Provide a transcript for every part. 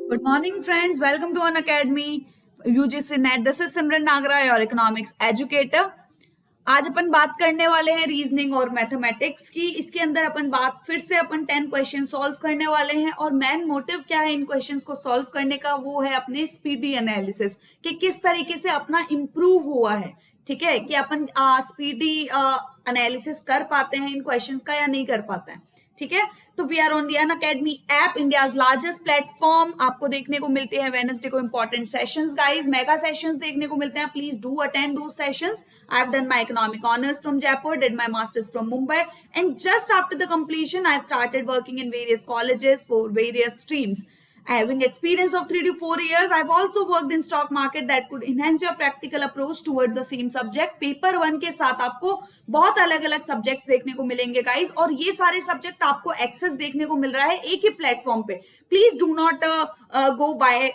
Good morning, friends. Welcome to An Academy, UGC NET. This is Simran Nagra, your economics educator. आज अपन बात करने वाले हैं reasoning और मैथमेटिक्स की. इसके अंदर अपन बात फिर से अपन 10 क्वेश्चन सॉल्व करने वाले हैं. और मेन मोटिव क्या है इन क्वेश्चंस को सॉल्व करने का, वो है अपने स्पीडी एनालिसिस कि किस तरीके से अपना इम्प्रूव हुआ है. ठीक है, कि अपन स्पीडी एनालिसिस कर पाते हैं इन क्वेश्चंस का या नहीं कर पाते हैं. ठीक है, तो we are on the Unacademy app, India's largest platform. आपको देखने को मिलते हैं वेडनेसडे को important sessions guys, mega sessions देखने को मिलते हैं. प्लीज डू अटेंड दो sessions. I have done my economic honours from Jaipur, did my masters from Mumbai, and just after the completion I started working in various colleges for various streams. Having experience of 3 to 4 years, I've also worked in stock market that could enhance your practical approach towards the same subject. Paper 1 के साथ आपको बहुत अलग अलग subjects देखने को मिलेंगे guys, और ये सारे सब्जेक्ट आपको एक्सेस देखने को मिल रहा है एक ही प्लेटफॉर्म पे. Please do not go by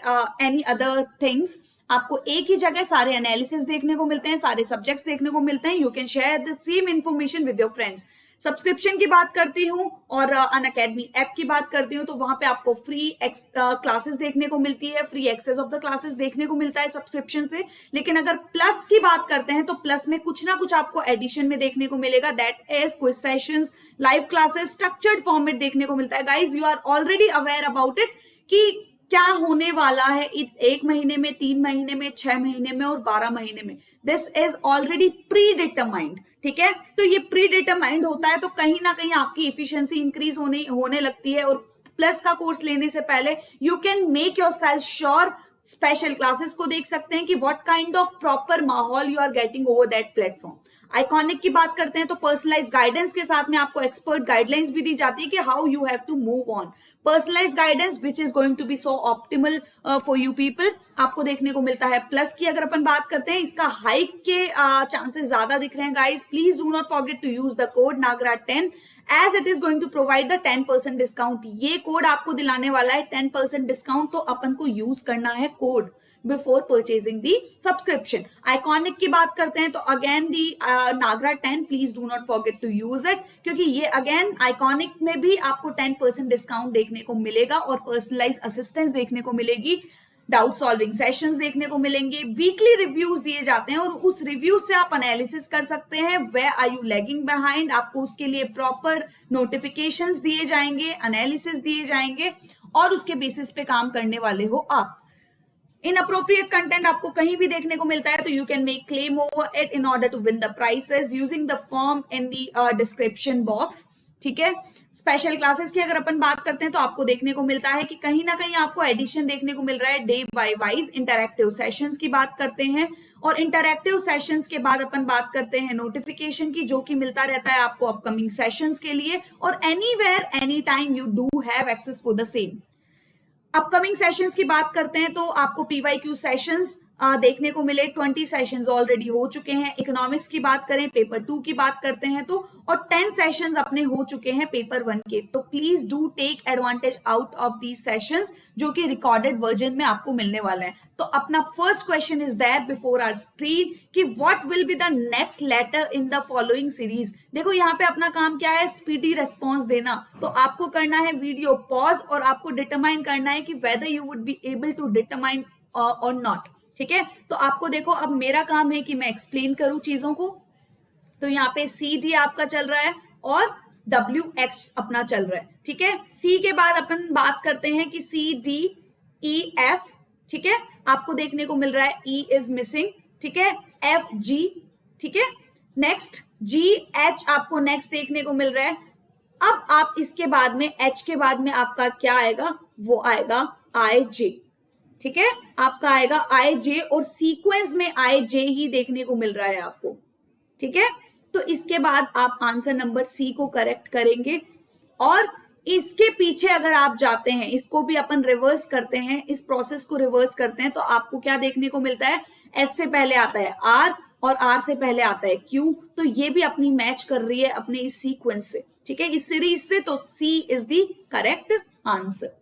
any other things. आपको एक ही जगह सारे एनालिसिस देखने को मिलते हैं, सारे सब्जेक्ट्स देखने को मिलते हैं. You can share the same information with your friends. Subscription की बात करती हूँ और अनअकैडमी ऐप की बात करती हूँ, तो वहां पे आपको फ्री क्लासेस देखने को मिलती है, free access of the classes देखने को मिलता है सब्सक्रिप्शन से. लेकिन अगर प्लस की बात करते हैं तो प्लस में कुछ ना कुछ आपको एडिशन में देखने को मिलेगा. That is quiz sessions, live classes, structured format देखने को मिलता है. Guys, you are already aware about it कि क्या होने वाला है 1 महीने में, 3 महीने में, 6 महीने में और 12 महीने में. This is already pre determined. ठीक है, तो ये प्री डिटरमाइंड होता है तो कहीं ना कहीं आपकी इफिशियंसी इंक्रीज होने लगती है. और प्लस का कोर्स लेने से पहले you can make yourself sure. Special classes को देख सकते हैं कि व्हाट काइंड ऑफ प्रॉपर माहौल you are getting over that platform. Iconic की बात करते हैं तो पर्सनलाइज गाइडेंस के साथ में आपको एक्सपर्ट गाइडलाइंस भी दी जाती है कि how you have to move on. Personalise guidance which is going to be so optimal for you people आपको देखने को मिलता है. प्लस की अगर अपन बात करते हैं, इसका हाइक के चांसेस ज्यादा दिख रहे हैं guys. Please do not forget to use the code नागरा10 as it is going to provide the 10% discount. ये कोड आपको दिलाने वाला है 10% डिस्काउंट, तो अपन को यूज करना है code before purchasing the subscription. Iconic की बात करते हैं तो अगेन दी नागरा 10, please do not forget to use it, क्योंकि ये अगेन आइकॉनिक में भी आपको 10% डिस्काउंट देखने को मिलेगा और पर्सनलाइज असिस्टेंस देखने को मिलेगी, डाउट सॉल्विंग सेशंस देखने को मिलेंगे, वीकली रिव्यूज दिए जाते हैं और उस रिव्यू से आप एनालिसिस कर सकते हैं where are you lagging behind. आपको उसके लिए प्रॉपर नोटिफिकेशंस दिए जाएंगे, एनालिसिस दिए जाएंगे और उसके बेसिस पे काम करने वाले हो आप. इनअप्रोप्रिएट कंटेंट आपको कहीं भी देखने को मिलता है तो you can make claim over it in order to win the prizes using the form in the description box. ठीक है, स्पेशल क्लासेस की अगर अपन बात करते हैं तो आपको देखने को मिलता है कि कहीं ना कहीं आपको एडिशन देखने को मिल रहा है day by wise. Interactive sessions की बात करते हैं और इंटरैक्टिव सेशंस के बाद अपन बात करते हैं नोटिफिकेशन की, जो कि मिलता रहता है आपको अपकमिंग सेशंस के लिए. और anywhere any time you do have access for the same. Upcoming sessions की बात करते हैं तो आपको पीवाईक्यू सेशंस देखने को मिले. 20 सेशंस ऑलरेडी हो चुके हैं. इकोनॉमिक्स की बात करें, पेपर 2 की बात करते हैं तो, और 10 सेशंस अपने हो चुके हैं पेपर 1 के. तो please do take advantage out of these sessions, जो कि रिकॉर्डेड वर्जन में आपको मिलने वाला है. तो अपना first question is there before our screen कि what will be the next letter in the following series. देखो यहाँ पे अपना काम क्या है, स्पीडी रेस्पॉन्स देना. तो आपको करना है वीडियो पॉज और आपको डिटरमाइन करना है कि whether you would be able to determine और नॉट. ठीक है, तो आपको देखो अब मेरा काम है कि मैं एक्सप्लेन करूं चीजों को. तो यहाँ पे सी डी आपका चल रहा है और डब्ल्यू एक्स अपना चल रहा है. ठीक है, सी के बाद अपन बात करते हैं कि सी डी ई एफ. ठीक है, आपको देखने को मिल रहा है ई इज मिसिंग. ठीक है, एफ जी. ठीक है, नेक्स्ट जी एच आपको नेक्स्ट देखने को मिल रहा है. अब आप इसके बाद में एच के बाद में आपका क्या आएगा, वो आएगा आई जे. ठीक है, आपका आएगा आई जे और सीक्वेंस में आई जे ही देखने को मिल रहा है आपको. ठीक है, तो इसके बाद आप आंसर नंबर सी को करेक्ट करेंगे. और इसके पीछे अगर आप जाते हैं, इसको भी अपन रिवर्स करते हैं, इस प्रोसेस को रिवर्स करते हैं तो आपको क्या देखने को मिलता है, एस से पहले आता है आर और आर से पहले आता है क्यू. तो ये भी अपनी मैच कर रही है अपने इस सीक्वेंस से. ठीक है, इस सीरीज से. तो सी इज द करेक्ट आंसर.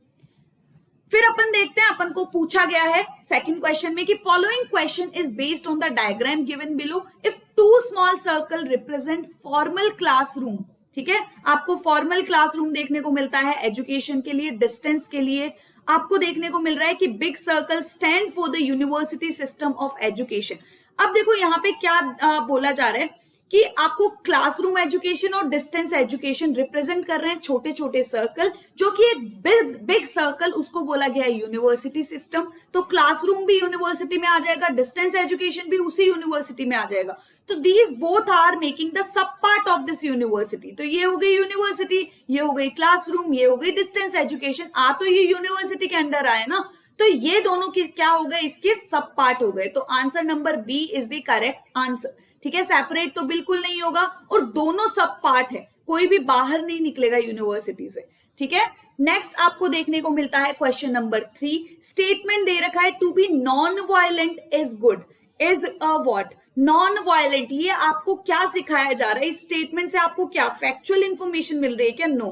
फिर अपन देखते हैं, अपन को पूछा गया है सेकंड क्वेश्चन में कि following question is based on the diagram given below if 2 small circle represent formal classroom. ठीक है, आपको फॉर्मल क्लासरूम देखने को मिलता है एजुकेशन के लिए, डिस्टेंस के लिए, आपको देखने को मिल रहा है कि big circle stand for the university system of education. अब देखो यहाँ पे क्या बोला जा रहा है कि आपको क्लासरूम एजुकेशन और डिस्टेंस एजुकेशन रिप्रेजेंट कर रहे हैं छोटे छोटे सर्कल, जो कि एक बिग सर्कल उसको बोला गया है यूनिवर्सिटी सिस्टम। तो क्लासरूम भी यूनिवर्सिटी में आ जाएगा, डिस्टेंस एजुकेशन भी उसी यूनिवर्सिटी में आ जाएगा। तो these both are making the sub part of this university. तो ये हो गई यूनिवर्सिटी, ये हो गई क्लासरूम, ये हो गई डिस्टेंस एजुकेशन। आ तो ये यूनिवर्सिटी के अंडर आए ना, तो ये दोनों की क्या हो गए, इसके सब पार्ट हो गए। तो answer number B is the correct answer. ठीक है, सेपरेट तो बिल्कुल नहीं होगा और दोनों सब पार्ट है, कोई भी बाहर नहीं निकलेगा यूनिवर्सिटी से। ठीक है, नेक्स्ट आपको देखने को मिलता है क्वेश्चन नंबर 3। स्टेटमेंट दे रखा है to be non violent is good, is what, non violent. ये आपको क्या सिखाया जा रहा है इस स्टेटमेंट से? आपको क्या फैक्चुअल इंफॉर्मेशन मिल रही है क्या? नो।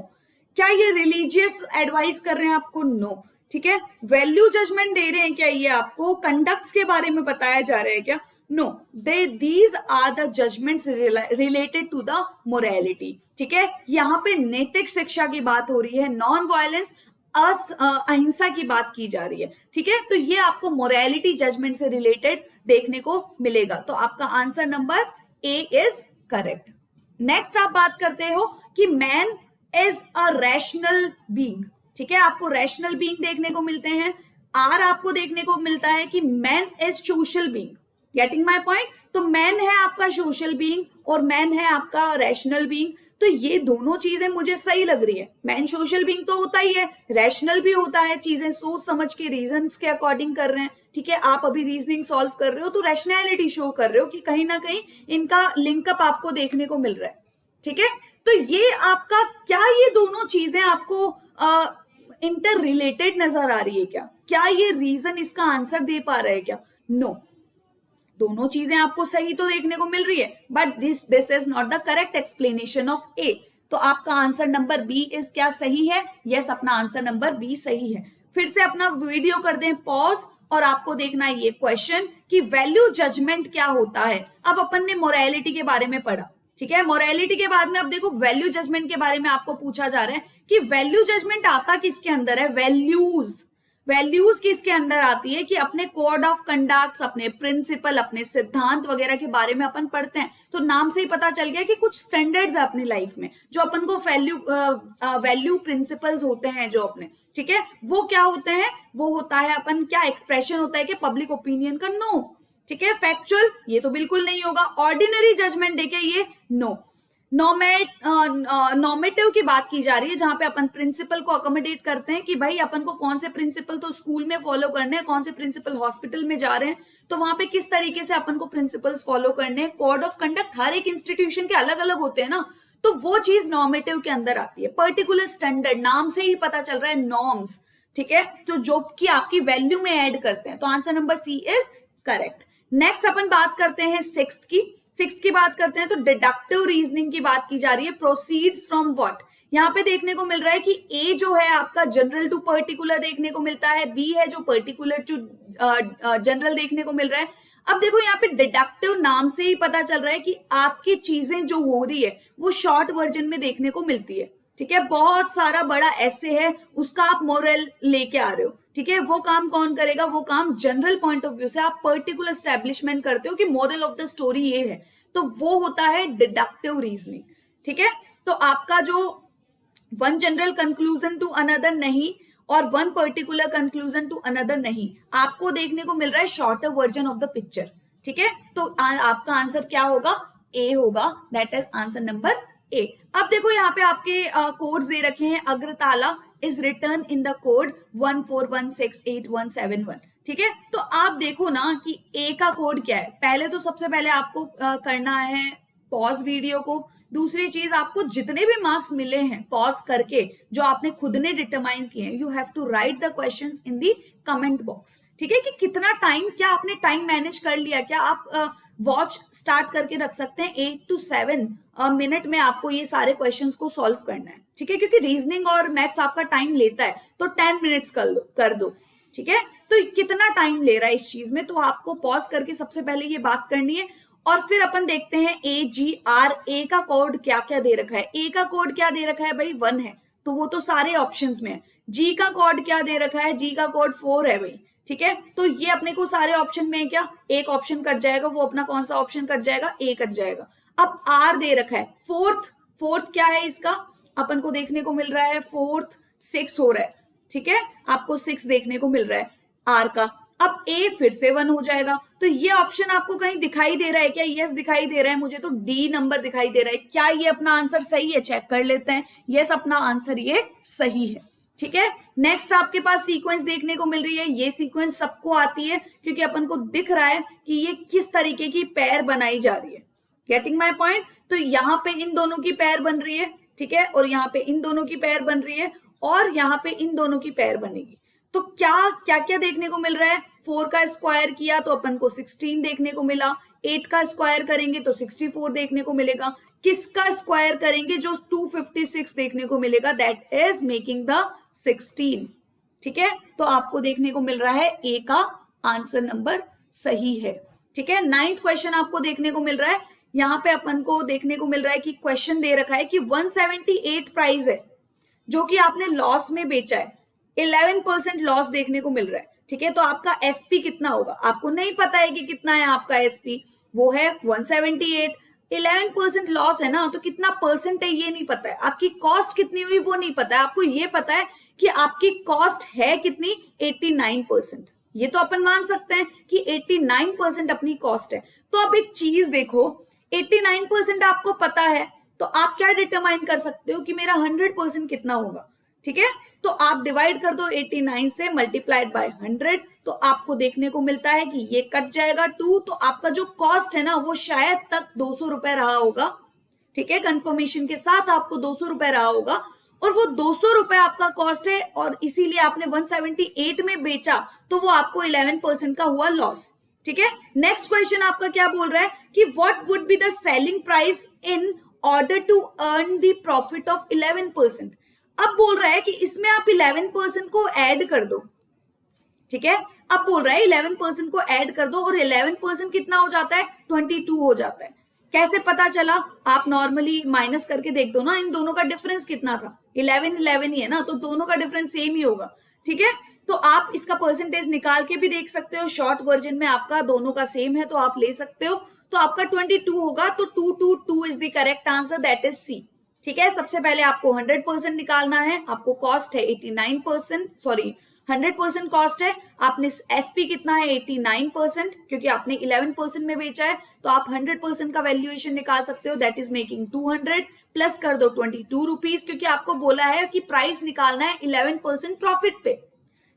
क्या ये रिलीजियस एडवाइस कर रहे हैं आपको? नो। ठीक है, वैल्यू जजमेंट दे रहे हैं क्या? ये आपको कंडक्ट्स के बारे में बताया जा रहा है क्या? No, these are the judgments related to the morality। ठीक है, यहाँ पे नैतिक शिक्षा की बात हो रही है, नॉन वायलेंस, अहिंसा की बात की जा रही है। ठीक है, तो ये आपको मोरालिटी जजमेंट से रिलेटेड देखने को मिलेगा। तो आपका answer number A is correct. Next आप बात करते हो कि man is a rational being. ठीक है, आपको रैशनल बीइंग देखने को मिलते हैं। आर आपको देखने को मिलता है कि man is social being. Getting my point? तो मैन है आपका सोशल बीइंग और मैन है आपका रैशनल बीइंग। तो ये दोनों चीजें मुझे सही लग रही है। मैन सोशल बीइंग तो होता ही है, रैशनल भी होता है, चीजें सोच समझ के रीजंस के अकॉर्डिंग कर रहे हैं। ठीक है, आप अभी रीजनिंग सॉल्व कर रहे हो तो रैशनैलिटी शो कर रहे हो कि कहीं ना कहीं इनका लिंकअप आपको देखने को मिल रहा है। ठीक है, तो ये आपका क्या, ये दोनों चीजें आपको इंटर रिलेटेड नजर आ रही है क्या? क्या ये रीजन इसका आंसर दे पा रहा है क्या? नो, दोनों चीजें आपको सही तो देखने को मिल रही है, but this is not the correct explanation of A. तो आपका आंसर नंबर बी इज क्या सही है? यस, अपना आंसर नंबर बी सही है। फिर से अपना वीडियो कर दें पॉज और आपको देखना है ये क्वेश्चन कि वैल्यू जजमेंट क्या होता है। अब अपन ने मोरालिटी के बारे में पढ़ा। ठीक है, मोरालिटी के बाद में अब देखो वैल्यू जजमेंट के बारे में आपको पूछा जा रहा है कि वैल्यू जजमेंट आता किसके अंदर है? वैल्यूज किसके अंदर आती है? कि अपने कोड ऑफ कंडक्ट्स, अपने प्रिंसिपल, अपने सिद्धांत वगैरह के बारे में अपन पढ़ते हैं। तो नाम से ही पता चल गया कि कुछ स्टैंडर्ड्स है अपनी लाइफ में जो अपन को वैल्यू प्रिंसिपल्स होते हैं जो अपने। ठीक है, वो क्या होते हैं? वो होता है अपन क्या एक्सप्रेशन होता है कि पब्लिक ओपिनियन का? नो। ठीक है, फैक्चुअल ये तो बिल्कुल नहीं होगा। ऑर्डिनरी जजमेंट देखे ये? नो। नॉर्मेटिव की बात की जा रही है जहां पे अपन प्रिंसिपल को अकोमोडेट करते हैं कि भाई अपन को कौन से प्रिंसिपल तो स्कूल में फॉलो करने हैं, कौन से प्रिंसिपल हॉस्पिटल में जा रहे हैं तो वहां पे किस तरीके से अपन को प्रिंसिपल्स फॉलो करने हैं। कोड ऑफ कंडक्ट हर एक इंस्टीट्यूशन के अलग अलग होते हैं ना, तो वो चीज नॉर्मेटिव के अंदर आती है। पर्टिकुलर स्टैंडर्ड, नाम से ही पता चल रहा है, नॉर्म्स। ठीक है, तो जो कि आपकी वैल्यू में ऐड करते हैं। तो answer number C is correct. Next अपन बात करते हैं सिक्स्थ की बात करते हैं तो डिडक्टिव रीजनिंग की बात की जा रही है। Proceeds from what? यहाँ पे देखने को मिल रहा है कि ए जो है आपका जनरल टू पर्टिकुलर देखने को मिलता है, बी है जो पर्टिकुलर टू जनरल देखने को मिल रहा है। अब देखो यहाँ पे डिडक्टिव नाम से ही पता चल रहा है कि आपकी चीजें जो हो रही है वो शॉर्ट वर्जन में देखने को मिलती है। ठीक है, बहुत सारा बड़ा ऐसे है उसका आप मोरल लेके आ रहे हो। ठीक है, वो काम कौन करेगा? वो काम जनरल पॉइंट ऑफ व्यू से आप पर्टिकुलर स्टैब्लिशमेंट करते हो कि मोरल ऑफ द स्टोरी ये है, तो वो होता है डिडक्टिव रीजनिंग। ठीक है, तो आपका जो one general conclusion to another नहीं और one particular conclusion to another नहीं, आपको देखने को मिल रहा है shorter version of the picture. ठीक है, तो आपका आंसर क्या होगा? ए होगा, that is answer number A. अब देखो यहाँ पे आपके कोड्स दे रखे हैं। Agartala is written in the code 1416871। ठीक है, तो आप देखो ना कि ए का कोड क्या है। पहले तो सबसे पहले आपको करना है पॉज वीडियो को। दूसरी चीज, आपको जितने भी मार्क्स मिले हैं पॉज करके जो आपने खुद ने डिटरमाइन किए हैं, you have to write the questions in the comment box. ठीक है, कि कितना टाइम, क्या आपने टाइम मैनेज कर लिया? क्या आप वॉच स्टार्ट करके रख सकते हैं 8 to 7 मिनट में आपको ये सारे क्वेश्चंस को सॉल्व करना है। ठीक है, क्योंकि रीजनिंग और मैथ्स आपका टाइम लेता है, तो 10 मिनट्स कर दो। ठीक है, तो कितना टाइम ले रहा है इस चीज में, तो आपको पॉज करके सबसे पहले ये बात करनी है। और फिर अपन देखते हैं AGR, ए का कोड क्या क्या दे रखा है। ए का कोड क्या दे रखा है भाई? 1 है, तो वो तो सारे ऑप्शंस में है। जी का कोड क्या दे रखा है, जी का कोड 4 है भाई, ठीक है। तो ये अपने को सारे ऑप्शन में क्या, एक ऑप्शन कट जाएगा, वो अपना कौन सा ऑप्शन कट जाएगा, ए कट जाएगा। अब आर दे रखा है, फोर्थ क्या है इसका, अपन को देखने को मिल रहा है फोर्थ 6 हो रहा है, ठीक है, आपको 6 देखने को मिल रहा है आर का। अब ए फिर से 1 हो जाएगा। तो ये ऑप्शन आपको कहीं दिखाई दे रहा है क्या, यस दिखाई दे रहा है, मुझे तो डी नंबर दिखाई दे रहा है। क्या ये अपना आंसर सही है, चेक कर लेते हैं। यस, अपना आंसर ये सही है, ठीक है। नेक्स्ट आपके पास सीक्वेंस देखने को मिल रही है, ये सीक्वेंस सबको आती है क्योंकि अपन को दिख रहा है कि ये किस तरीके की पेयर बनाई जा रही है। Getting my point. तो यहाँ पे इन दोनों की पेयर बन रही है, ठीक है, और यहाँ पे इन दोनों की पेयर बन रही है, और यहाँ पे इन दोनों की पेयर बनेगी। तो क्या क्या क्या देखने को मिल रहा है, 4 का स्क्वायर किया तो अपन को 16 देखने को मिला, 8 का स्क्वायर करेंगे तो 64 देखने को मिलेगा, किसका स्क्वायर करेंगे जो 256 देखने को मिलेगा, दैट इज मेकिंग द 16, ठीक है। तो आपको देखने को मिल रहा है ए का आंसर नंबर सही है, ठीक है। 9th क्वेश्चन आपको देखने को मिल रहा है, यहाँ पे अपन को देखने को मिल रहा है कि क्वेश्चन दे रखा है कि 178 प्राइस है जो कि आपने लॉस में बेचा है, 11% लॉस देखने को मिल रहा है, ठीक है। तो आपका एसपी कितना होगा, आपको नहीं पता है कि कितना है आपका एसपी, वो है 178, 11% लॉस है ना, तो कितना परसेंट है ये नहीं पता है, आपकी कॉस्ट कितनी हुई वो नहीं पता है, आपको ये पता है कि आपकी कॉस्ट है कितनी, 89%। ये तो अपन मान सकते हैं कि 89% अपनी कॉस्ट है। तो अब एक चीज देखो, 89% आपको पता है तो आप क्या डिटरमाइन कर सकते हो कि मेरा 100% कितना होगा, ठीक है। तो आप डिवाइड कर दो 89 से, मल्टीप्लाइड बाय 100, तो आपको देखने को मिलता है कि ये कट जाएगा 2, तो आपका जो कॉस्ट है ना वो शायद तक 200 रुपए रहा होगा, ठीक है। कंफर्मेशन के साथ आपको 200 रुपए रहा होगा, और वो 200 रुपए आपका कॉस्ट है, और इसीलिए आपने 178 में बेचा, तो वो आपको 11% का हुआ लॉस, ठीक है। नेक्स्ट क्वेश्चन आपका क्या बोल रहा है कि what would be the selling price in order to earn the profit of 11%। अब बोल रहा है कि इसमें आप 11% को ऐड कर दो, ठीक है। अब बोल रहा है 11% को ऐड कर दो, और 11% कितना हो जाता है, 22 हो जाता है। कैसे पता चला, आप नॉर्मली माइनस करके देख दो ना, इन दोनों का डिफरेंस कितना था, 11 ही है ना, तो दोनों का डिफरेंस सेम ही होगा, ठीक है। तो आप इसका परसेंटेज निकाल के भी देख सकते हो, शॉर्ट वर्जन में आपका दोनों का सेम है तो आप ले सकते हो। तो आपका 22 होगा, तो 222 is the correct answer, that is C, ठीक है। सबसे पहले आपको 100% निकालना है, आपको कॉस्ट है 89%, सॉरी 100% कॉस्ट है, आपने एसपी कितना है 89%, क्योंकि आपने 11% में बेचा है, तो आप 100% का वैल्यूएशन निकाल सकते हो, दैट इज मेकिंग 200, प्लस कर दो 22 रुपीज, क्योंकि आपको बोला है कि प्राइस निकालना है 11% प्रॉफिट पे,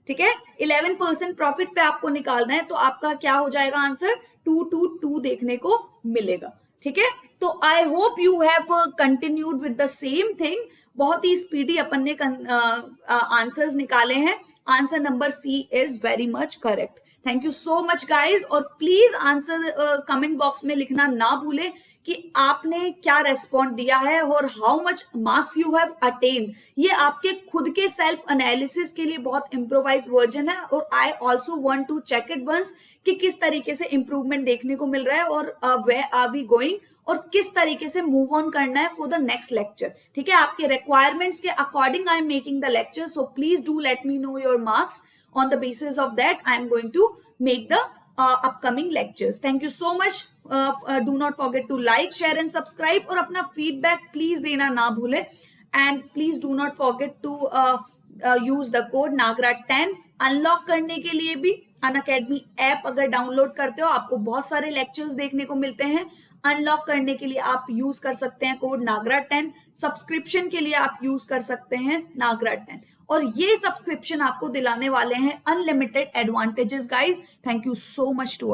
ठीक है। 11% प्रॉफिट पे आपको निकालना है, तो आपका क्या हो जाएगा आंसर, 222 देखने को मिलेगा, ठीक है। तो I hope you have continued with the same thing. बहुत ही स्पीडी अपन ने आंसर्स निकाले हैं। Answer number C is very much correct. Thank you so much guys, और प्लीज आंसर कमेंट बॉक्स में लिखना ना भूले कि आपने क्या रेस्पॉन्ड दिया है और how much marks you have attend. ये आपके खुद के सेल्फ एनालिसिस के लिए बहुत इम्प्रोवाइज वर्जन है, और I also want to check it once कि किस तरीके से इंप्रूवमेंट देखने को मिल रहा है, और वेयर आर वी गोइंग, और किस तरीके से मूव ऑन करना है फॉर द नेक्स्ट लेक्चर, ठीक है। आपके रिक्वायरमेंट्स के according I am making the lecture, so please do let me know your marks, on the basis of that I am going to make the upcoming lectures. Thank you so much. Do not forget to like, share and subscribe, और अपना feedback please देना ना भूले, and please do not forget to use the code NAGRA10। Unlock करने के लिए भी Unacademy app अगर डाउनलोड करते हो, आपको बहुत सारे लेक्चर्स देखने को मिलते हैं। अनलॉक करने के लिए आप यूज कर सकते हैं कोड NAGRA10, सब्सक्रिप्शन के लिए आप यूज कर सकते हैं NAGRA10, और ये सब्सक्रिप्शन आपको दिलाने वाले हैं unlimited advantages guys. Thank you so much to